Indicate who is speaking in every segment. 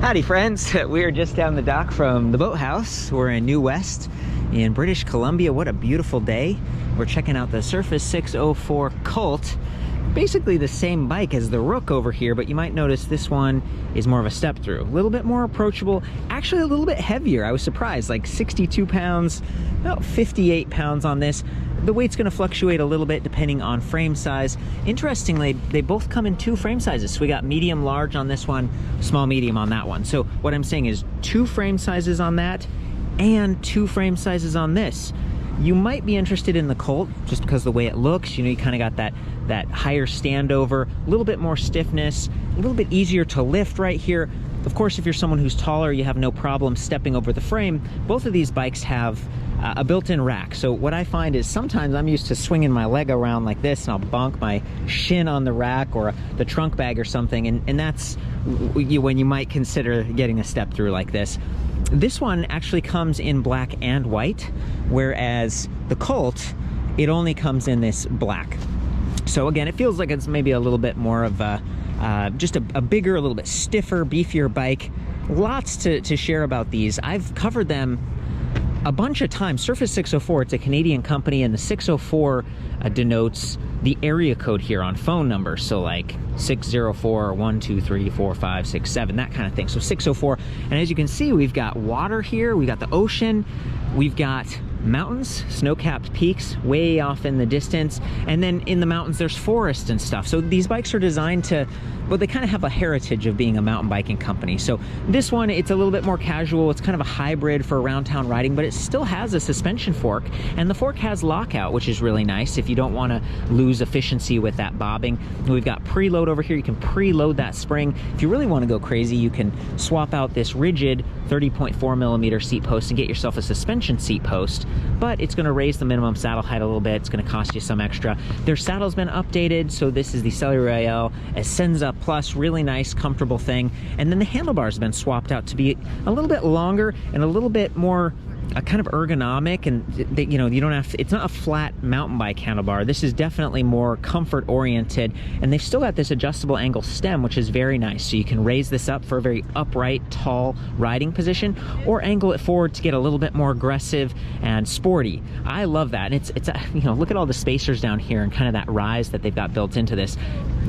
Speaker 1: Howdy friends, we're just down the dock from the boathouse. We're in New West in British Columbia. What a beautiful day. We're checking out the Surface 604 Colt. Basically the same bike as the Rook over here, but you might notice this one is more of a step through. A little bit more approachable, actually a little bit heavier. I was surprised, like 62 pounds, about 58 pounds on this. The weight's gonna fluctuate a little bit depending on frame size. Interestingly, they both come in two frame sizes. So we got medium large on this one, small medium on that one. So what I'm saying is two frame sizes on that and two frame sizes on this. You might be interested in the Colt just because of the way it looks. You know, you kind of got that higher standover, a little bit more stiffness, a little bit easier to lift right here. Of course, if you're someone who's taller, you have no problem stepping over the frame. Both of these bikes have a built-in rack. So what I find is sometimes I'm used to swinging my leg around like this and I'll bonk my shin on the rack or the trunk bag or something. And that's when you might consider getting a step through like this. This one actually comes in black and white, whereas the Colt, it only comes in this black. So again, it feels like it's maybe a little bit more of just a bigger, a little bit stiffer, beefier bike. Lots to share about these. I've covered them a bunch of times. Surface 604, it's a Canadian company, and the 604 denotes the area code here on phone numbers. So like 604, 1, 2, 3, 4, 5, 6, 7, that kind of thing. So 604, and as you can see, we've got water here, we've got the ocean, we've got mountains, snow-capped peaks way off in the distance, and then in the mountains there's forest and stuff. So these bikes are designed to, well, they kind of have a heritage of being a mountain biking company. So this one, it's a little bit more casual. It's kind of a hybrid for around town riding, but it still has a suspension fork, and the fork has lockout, which is really nice if you don't want to lose efficiency with that bobbing. We've got preload over here. You can preload that spring. If you really want to go crazy, you can swap out this rigid 30.4 millimeter seat post and get yourself a suspension seat post, but it's going to raise the minimum saddle height a little bit. It's going to cost you some extra. Their saddle's been updated, so this is the Selle Royal Essenza Plus, really nice, comfortable thing. And then the handlebar's been swapped out to be a little bit longer and a little bit more kind of ergonomic, and you know, you don't have to, it's not a flat mountain bike handlebar. This is definitely more comfort oriented, and they've still got this adjustable angle stem, which is very nice. So you can raise this up for a very upright, tall riding position, or angle it forward to get a little bit more aggressive and sporty. I love that. And it's you know, look at all the spacers down here and kind of that rise that they've got built into this.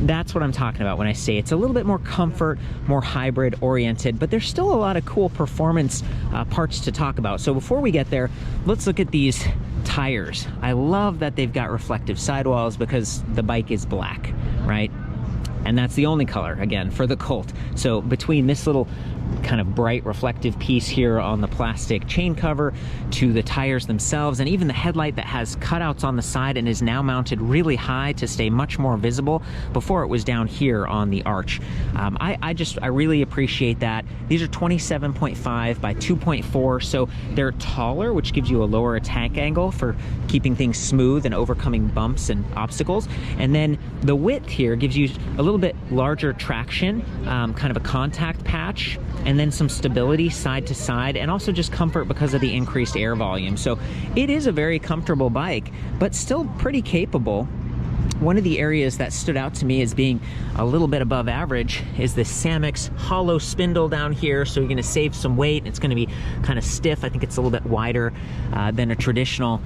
Speaker 1: That's what I'm talking about when I say it's a little bit more comfort, more hybrid oriented, but there's still a lot of cool performance parts to talk about. So before we get there, let's look at these tires. I love that they've got reflective sidewalls because the bike is black, right? And that's the only color, again, for the Colt. So between this little kind of bright reflective piece here on the plastic chain cover to the tires themselves, and even the headlight that has cutouts on the side and is now mounted really high to stay much more visible. Before it was down here on the arch. I really appreciate that. These are 27.5 by 2.4, so they're taller, which gives you a lower attack angle for keeping things smooth and overcoming bumps and obstacles. And then the width here gives you a little bit larger traction, kind of a contact patch, and then some stability side to side, and also just comfort because of the increased air volume. So it is a very comfortable bike, but still pretty capable. One of the areas that stood out to me as being a little bit above average is this Samix hollow spindle down here. So you're going to save some weight. It's going to be kind of stiff. I think it's a little bit wider than a traditional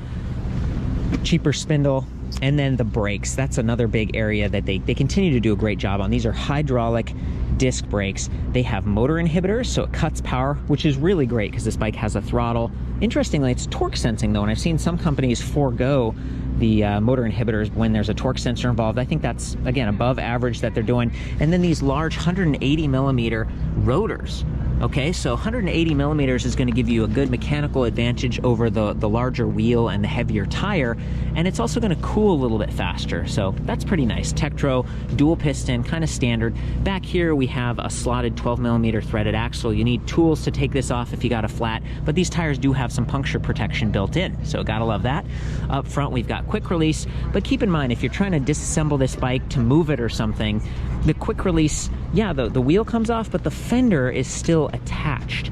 Speaker 1: cheaper spindle. And then the brakes, that's another big area that they continue to do a great job on. These are hydraulic disc brakes. They have motor inhibitors, so it cuts power, which is really great because this bike has a throttle. Interestingly, it's torque sensing though, and I've seen some companies forego the motor inhibitors when there's a torque sensor involved. I think that's, again, above average that they're doing. And then these large 180 millimeter rotors. Okay, so 180 millimeters is going to give you a good mechanical advantage over the larger wheel and the heavier tire, and it's also going to cool a little bit faster, so that's pretty nice. Tektro, dual piston, kind of standard. Back here we have a slotted 12 millimeter threaded axle. You need tools to take this off if you got a flat, but these tires do have some puncture protection built in, so gotta love that. Up front we've got quick release, but keep in mind if you're trying to disassemble this bike to move it or something, the quick release, yeah, the wheel comes off, but the fender is still attached.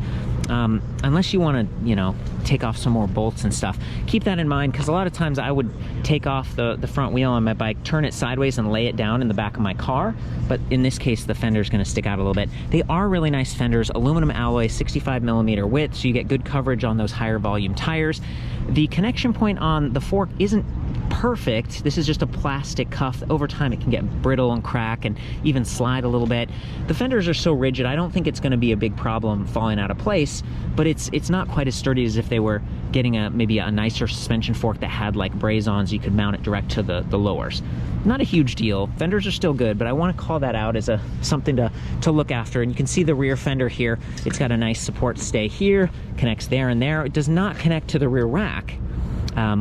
Speaker 1: unless you want to, you know, take off some more bolts and stuff. Keep that in mind, because a lot of times I would take off the front wheel on my bike, turn it sideways and lay it down in the back of my car, but in this case the fender is going to stick out a little bit. They are really nice fenders, aluminum alloy, 65mm width, so you get good coverage on those higher volume tires. The connection point on the fork isn't perfect. This is just a plastic cuff. Over time it can get brittle and crack and even slide a little bit. The fenders are so rigid, I don't think it's going to be a big problem falling out of place, but it's not quite as sturdy as if they were getting maybe a nicer suspension fork that had like braze-ons, you could mount it direct to the lowers. Not a huge deal. Fenders are still good, but I want to call that out as something to look after. And you can see the rear fender here. It's got a nice support stay here, connects there and there. It does not connect to the rear rack,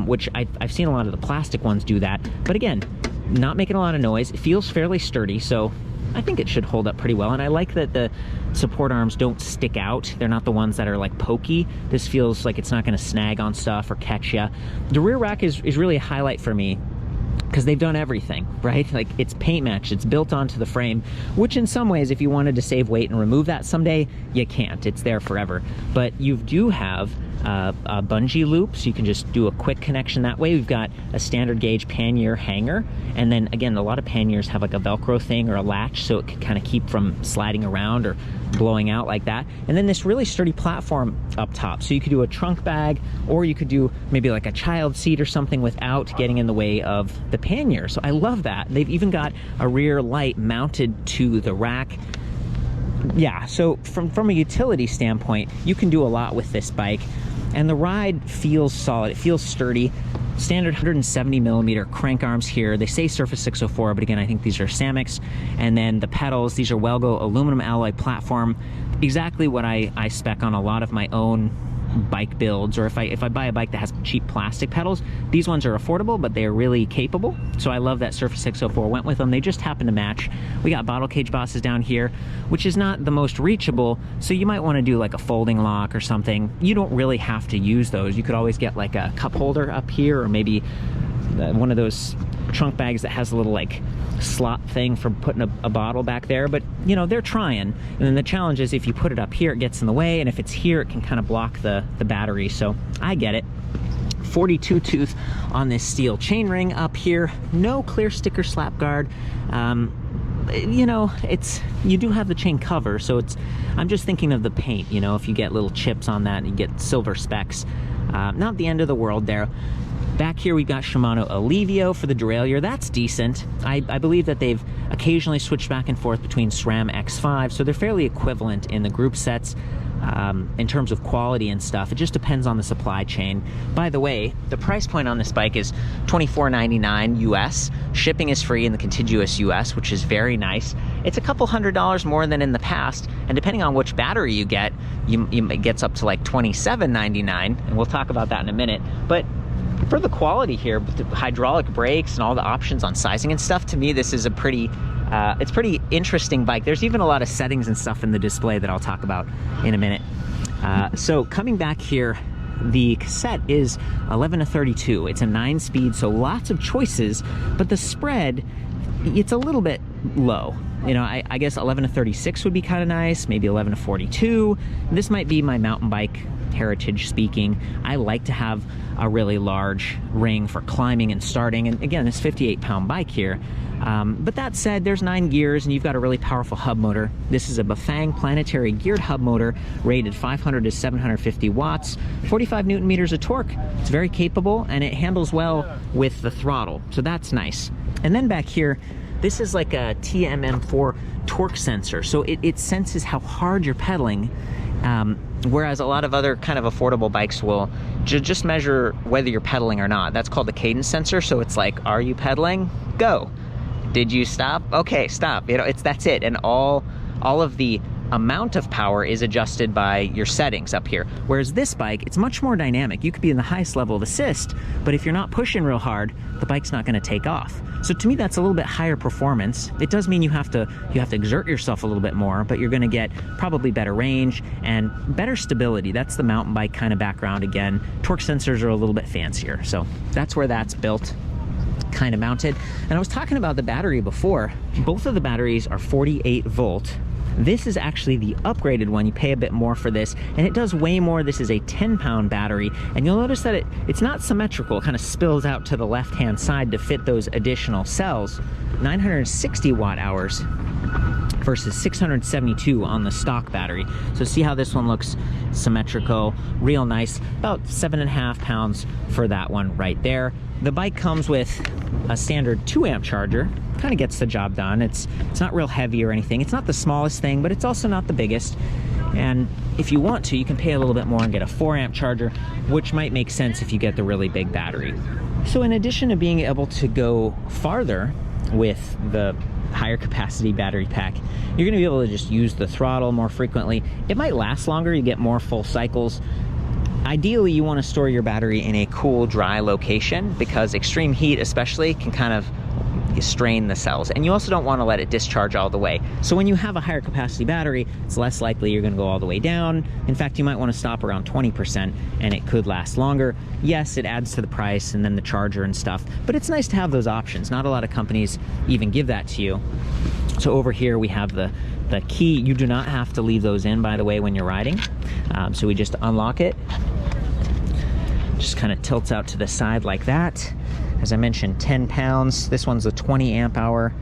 Speaker 1: which I've seen a lot of the plastic ones do that. But again, not making a lot of noise. It feels fairly sturdy, so I think it should hold up pretty well. And I like that the support arms don't stick out. They're not the ones that are like pokey. This feels like it's not going to snag on stuff or catch you. The rear rack is really a highlight for me, because they've done everything, right? Like, it's paint matched, it's built onto the frame, which in some ways, if you wanted to save weight and remove that someday, you can't. It's there forever. But you do have a bungee loop, so you can just do a quick connection that way. We've got a standard gauge pannier hanger, and then again, a lot of panniers have like a Velcro thing or a latch, so it can kind of keep from sliding around or blowing out like that. And then this really sturdy platform up top, so you could do a trunk bag, or you could do maybe like a child seat or something without getting in the way of the pannier. So I love that. They've even got a rear light mounted to the rack. Yeah, so from a utility standpoint, you can do a lot with this bike, and the ride feels solid. It feels sturdy. Standard 170mm crank arms here. They say Surface 604, but again, I think these are Samick's. And then the pedals, these are Welgo aluminum alloy platform. Exactly what I spec on a lot of my own bike builds, or if I buy a bike that has cheap plastic pedals. These ones are affordable, but they're really capable, so I love that Surface 604 went with them. They just happen to match. We got bottle cage bosses down here, which is not the most reachable, so you might want to do like a folding lock or something. You don't really have to use those. You could always get like a cup holder up here, or maybe one of those trunk bags that has a little like slot thing for putting a bottle back there. But you know, they're trying, and then the challenge is if you put it up here, it gets in the way, and if it's here, it can kind of block the battery. So I get it. 42 tooth on this steel chainring up here. No clear sticker slap guard. You know, you do have the chain cover, so I'm just thinking of the paint. You know, if you get little chips on that and you get silver specks, not the end of the world there. Back here we've got Shimano Alivio for the derailleur. That's decent. I believe that they've occasionally switched back and forth between SRAM X5, so they're fairly equivalent in the group sets in terms of quality and stuff. It just depends on the supply chain. By the way, the price point on this bike is $24.99 US. Shipping is free in the contiguous US, which is very nice. It's a couple $100 more than in the past, and depending on which battery you get, it gets up to like $27.99, and we'll talk about that in a minute. But for the quality here, with the hydraulic brakes and all the options on sizing and stuff, to me this is a pretty interesting bike. There's even a lot of settings and stuff in the display that I'll talk about in a minute. So coming back here, the cassette is 11/32. It's a 9-speed, so lots of choices, but the spread, it's a little bit low. You know, I guess 11/36 would be kind of nice, maybe 11/42. This might be my mountain bike heritage speaking. I like to have a really large ring for climbing and starting, and again, this 58-pound bike here. But that said, there's 9 gears and you've got a really powerful hub motor. This is a Bafang planetary geared hub motor, rated 500 to 750 watts, 45 newton meters of torque. It's very capable, and it handles well with the throttle, so that's nice. And then back here, this is like a TMM4 torque sensor, so it senses how hard you're pedaling, whereas a lot of other kind of affordable bikes will just measure whether you're pedaling or not. That's called the cadence sensor, so it's like, are you pedaling? Go. Did you stop? Okay, stop. You know, that's it. And all of the amount of power is adjusted by your settings up here. Whereas this bike, it's much more dynamic. You could be in the highest level of assist, but if you're not pushing real hard, the bike's not going to take off. So to me, that's a little bit higher performance. It does mean you have to exert yourself a little bit more, but you're going to get probably better range and better stability. That's the mountain bike kind of background again. Torque sensors are a little bit fancier, so that's where that's built, kind of mounted. And I was talking about the battery before. Both of the batteries are 48 volt. This is actually the upgraded one. You pay a bit more for this, and it does way more. This is a 10-pound battery, and you'll notice that it's not symmetrical. It kind of spills out to the left-hand side to fit those additional cells. 960 watt-hours versus 672 on the stock battery. So see how this one looks symmetrical, real nice. About 7.5 pounds for that one right there. The bike comes with a standard 2-amp charger. Kind of gets the job done. It's not real heavy or anything. It's not the smallest thing, but it's also not the biggest. And if you want to, you can pay a little bit more and get a 4-amp charger, which might make sense if you get the really big battery. So in addition to being able to go farther with the higher capacity battery pack, you're going to be able to just use the throttle more frequently. It might last longer. You get more full cycles. Ideally, you want to store your battery in a cool, dry location, because extreme heat especially can kind of strain the cells, and you also don't want to let it discharge all the way. So when you have a higher capacity battery, it's less likely you're going to go all the way down. In fact, you might want to stop around 20%, and it could last longer. Yes, it adds to the price and then the charger and stuff, but it's nice to have those options. Not a lot of companies even give that to you. So over here we have the key. You do not have to leave those in, by the way, when you're riding. So we just unlock it. Just kind of tilts out to the side like that. As I mentioned, 10 pounds. This one's a 20 amp hour.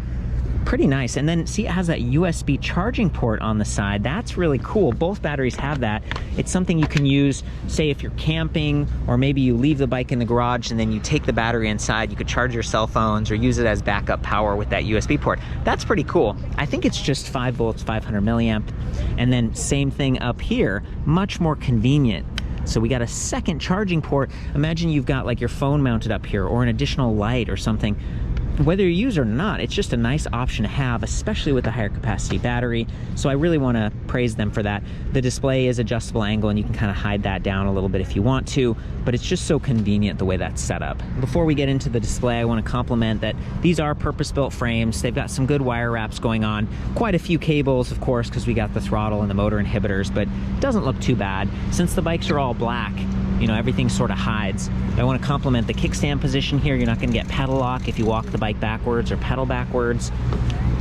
Speaker 1: Pretty nice. And then see, it has that USB charging port on the side. That's really cool. Both batteries have that. It's something you can use, say if you're camping, or maybe you leave the bike in the garage and then you take the battery inside. You could charge your cell phones or use it as backup power with that USB port. That's pretty cool. I think it's just 5 volts, 500 milliamp. And then same thing up here, much more convenient. So we got a second charging port. Imagine you've got like your phone mounted up here, or an additional light or something. Whether you use it or not, it's just a nice option to have, especially with the higher capacity battery. So I really want to praise them for that. The display is adjustable angle, and you can kind of hide that down a little bit if you want to, but it's just so convenient the way that's set up. Before we get into the display, I want to compliment that these are purpose-built frames. They've got some good wire wraps going on. Quite a few cables, of course, because we got the throttle and the motor inhibitors, but it doesn't look too bad. Since the bikes are all black, you know, everything sort of hides. I want to compliment the kickstand position here. You're not going to get pedal lock if you walk the bike backwards or pedal backwards.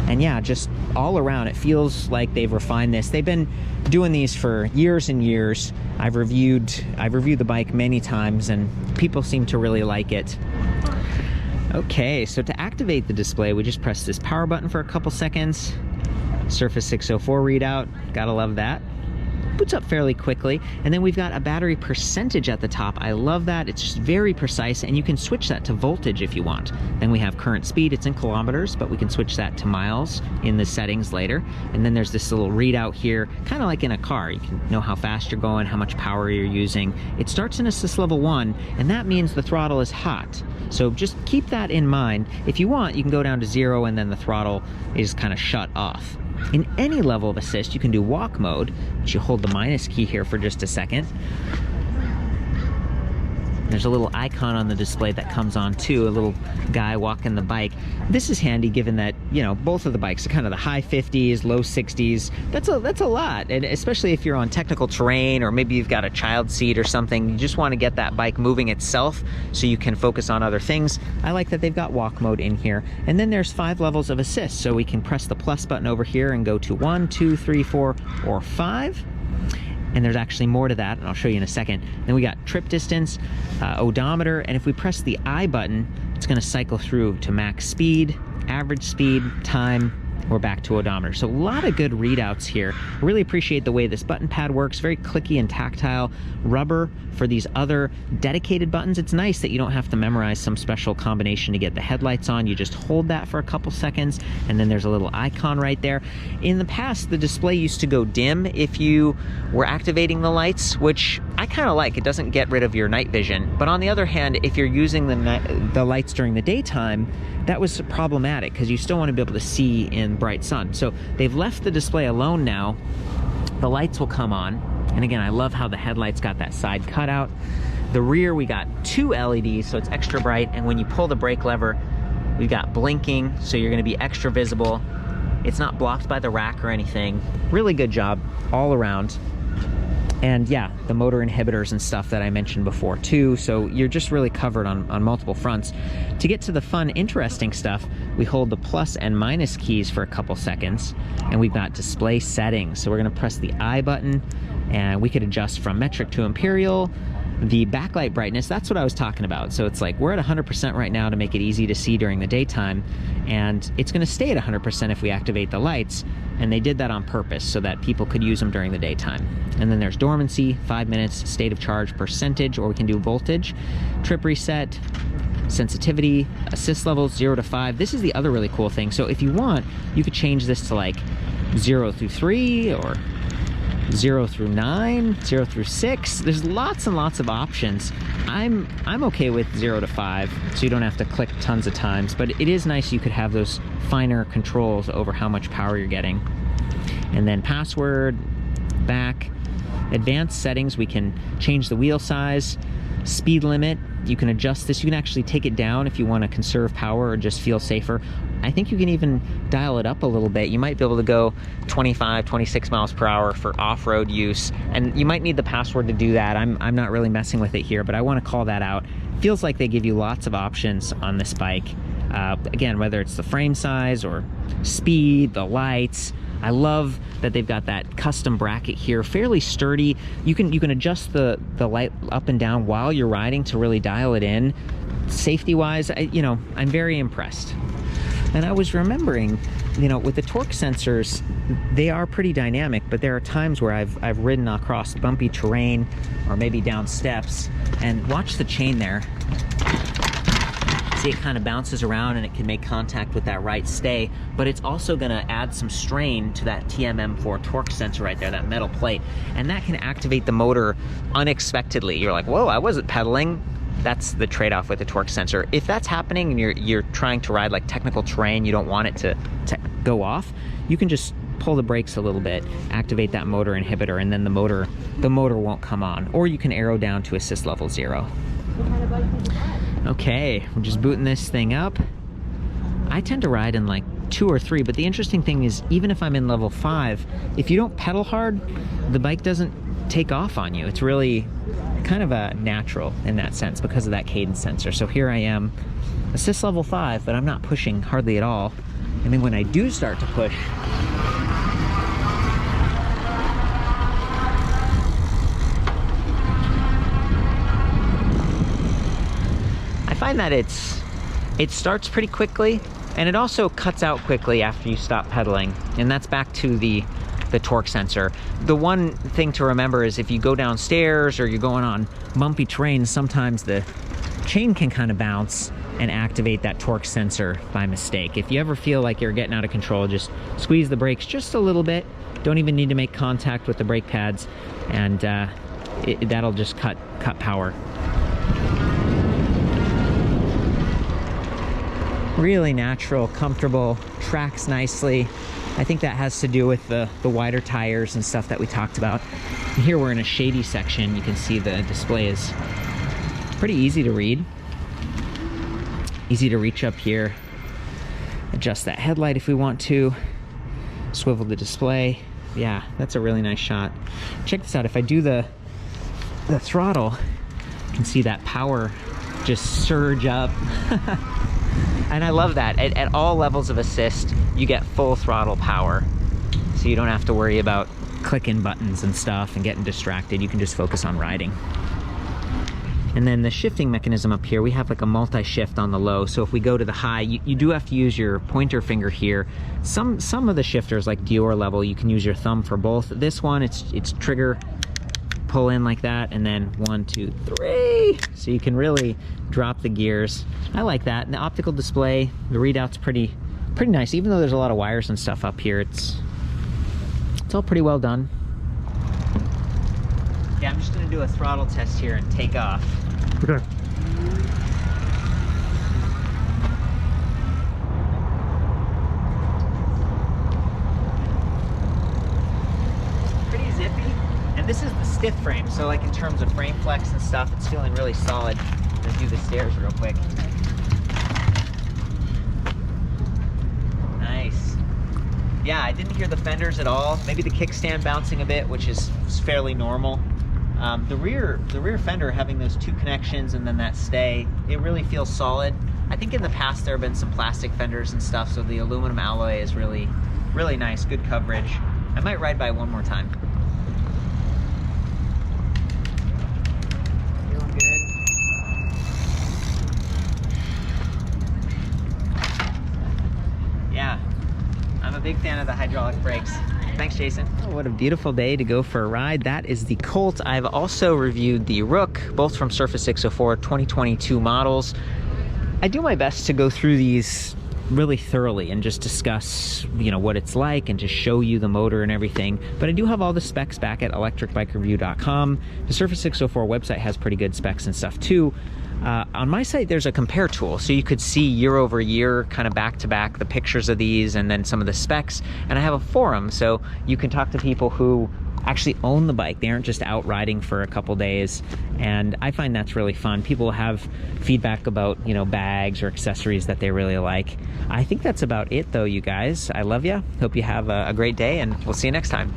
Speaker 1: And yeah, just all around, it feels like they've refined this. They've been doing these for years and years. I've reviewed the bike many times, and people seem to really like it. Okay, so to activate the display, we just press this power button for a couple seconds. Surface 604 readout, gotta love that. Boots up fairly quickly, and then we've got a battery percentage at the top. I love that. It's just very precise, and you can switch that to voltage if you want. Then we have current speed. It's in kilometers, but we can switch that to miles in the settings later. And then there's this little readout here, kind of like in a car. You can know how fast you're going, how much power you're using. It starts in assist level 1, and that means the throttle is hot. So just keep that in mind. If you want, you can go down to 0, and then the throttle is kind of shut off. In any level of assist, you can do walk mode, which you hold the minus key here for just a second. There's a little icon on the display that comes on too, a little guy walking the bike. This is handy given that, you know, both of the bikes are kind of the high 50s, low 60s. That's a lot, and especially if you're on technical terrain, or maybe you've got a child seat or something. You just want to get that bike moving itself so you can focus on other things. I like that they've got walk mode in here. And then there's 5 levels of assist, so we can press the plus button over here and go to 1, 2, 3, 4, or 5. And there's actually more to that, and I'll show you in a second. Then we got trip distance, odometer, and if we press the I button, it's going to cycle through to max speed, average speed, time. We're back to odometer. So a lot of good readouts here. I really appreciate the way this button pad works. Very clicky and tactile. Rubber for these other dedicated buttons. It's nice that you don't have to memorize some special combination to get the headlights on. You just hold that for a couple seconds, and then there's a little icon right there. In the past, the display used to go dim if you were activating the lights, which I kind of like. It doesn't get rid of your night vision. But on the other hand, if you're using the lights during the daytime, that was problematic because you still want to be able to see in bright sun. So they've left the display alone now. The lights will come on. And again, I love how the headlights got that side cutout. The rear, we got 2 LEDs, so it's extra bright. And when you pull the brake lever, we've got blinking, so you're going to be extra visible. It's not blocked by the rack or anything. Really good job all around. And yeah, the motor inhibitors and stuff that I mentioned before too. So you're just really covered on multiple fronts. To get to the fun, interesting stuff, we hold the plus and minus keys for a couple seconds, and we've got display settings. So we're gonna press the I button, and we could adjust from metric to imperial. The backlight brightness, that's what I was talking about. So it's like we're at 100% right now to make it easy to see during the daytime, and it's gonna stay at 100% if we activate the lights, and they did that on purpose so that people could use them during the daytime. And then there's dormancy, 5 minutes, state of charge percentage, or we can do voltage, trip reset, sensitivity, assist levels 0 to 5. This is the other really cool thing. So if you want, you could change this to like 0 through 3 or 0 through 9, 0 through 6. There's lots and lots of options. I'm okay with 0 to 5, so you don't have to click tons of times, but it is nice you could have those finer controls over how much power you're getting. And then password, back, advanced settings, we can change the wheel size, speed limit, you can adjust this. You can actually take it down if you want to conserve power or just feel safer. I think you can even dial it up a little bit. You might be able to go 25, 26 miles per hour for off-road use, and you might need the password to do that. I'm not really messing with it here, but I want to call that out. Feels like they give you lots of options on this bike. Again, whether it's the frame size or speed, the lights. I love that they've got that custom bracket here, fairly sturdy. You can adjust the light up and down while you're riding to really dial it in. Safety-wise, I'm very impressed. And I was remembering, with the torque sensors, they are pretty dynamic, but there are times where I've ridden across bumpy terrain or maybe down steps, and watch the chain there. See, it kind of bounces around and it can make contact with that right stay, but it's also gonna add some strain to that TMM4 torque sensor right there, that metal plate, and that can activate the motor unexpectedly. You're like, whoa, I wasn't pedaling. That's the trade-off with the torque sensor. If that's happening and you're trying to ride like technical terrain, you don't want it to go off, you can just pull the brakes a little bit, activate that motor inhibitor, and then the motor won't come on. Or you can arrow down to assist level 0. Okay, we're just booting this thing up. I tend to ride in like 2 or 3, but the interesting thing is, even if I'm in level 5, if you don't pedal hard, the bike doesn't take off on you. It's really kind of a natural in that sense because of that cadence sensor. So here I am, assist level 5, but I'm not pushing hardly at all. And then when I do start to push, I find that it starts pretty quickly, and it also cuts out quickly after you stop pedaling. And that's back to the torque sensor. The one thing to remember is if you go downstairs or you're going on bumpy terrain, sometimes the chain can kind of bounce and activate that torque sensor by mistake. If you ever feel like you're getting out of control, just squeeze the brakes just a little bit. Don't even need to make contact with the brake pads, and that'll just cut power. Really natural, comfortable, tracks nicely. I think that has to do with the wider tires and stuff that we talked about. And here we're in a shady section. You can see the display is pretty easy to read. Easy to reach up here. Adjust that headlight if we want to. Swivel the display. Yeah, that's a really nice shot. Check this out. If I do the throttle, you can see that power just surge up. And I love that. At all levels of assist, you get full throttle power. So you don't have to worry about clicking buttons and stuff and getting distracted. You can just focus on riding. And then the shifting mechanism up here, we have like a multi-shift on the low. So if we go to the high, you do have to use your pointer finger here. Some of the shifters, like Dior level, you can use your thumb for both. This one, it's trigger, pull in like that, and then 1, 2, 3. So you can really drop the gears. I like that. And the optical display, the readout's pretty nice. Even though there's a lot of wires and stuff up here, it's all pretty well done. Yeah, I'm just gonna do a throttle test here and take off.
Speaker 2: Okay.
Speaker 1: Pretty zippy. And this is the stiff frame, so like in terms of frame flex and stuff, it's feeling really solid. Let's do the stairs real quick. Nice. Yeah, I didn't hear the fenders at all. Maybe the kickstand bouncing a bit, which is fairly normal. The rear fender having those two connections and then that stay, it really feels solid. I think in the past there have been some plastic fenders and stuff, so the aluminum alloy is really nice, good coverage. I might ride by one more time. Feeling good. Yeah, I'm a big fan of the hydraulic brakes. Thanks, Jason. Oh, what a beautiful day to go for a ride. That is the Colt. I've also reviewed the Rook, both from Surface 604 2022 models. I do my best to go through these really thoroughly and just discuss, you know, what it's like and just show you the motor and everything. But I do have all the specs back at ElectricBikeReview.com. The Surface 604 website has pretty good specs and stuff too. On my site, there's a compare tool, so you could see year over year, kind of back to back, the pictures of these and then some of the specs. And I have a forum, so you can talk to people who actually own the bike. They aren't just out riding for a couple days, and I find that's really fun. People have feedback about, you know, bags or accessories that they really like. I think that's about it though, you guys. I love you. Hope you have a great day, and we'll see you next time.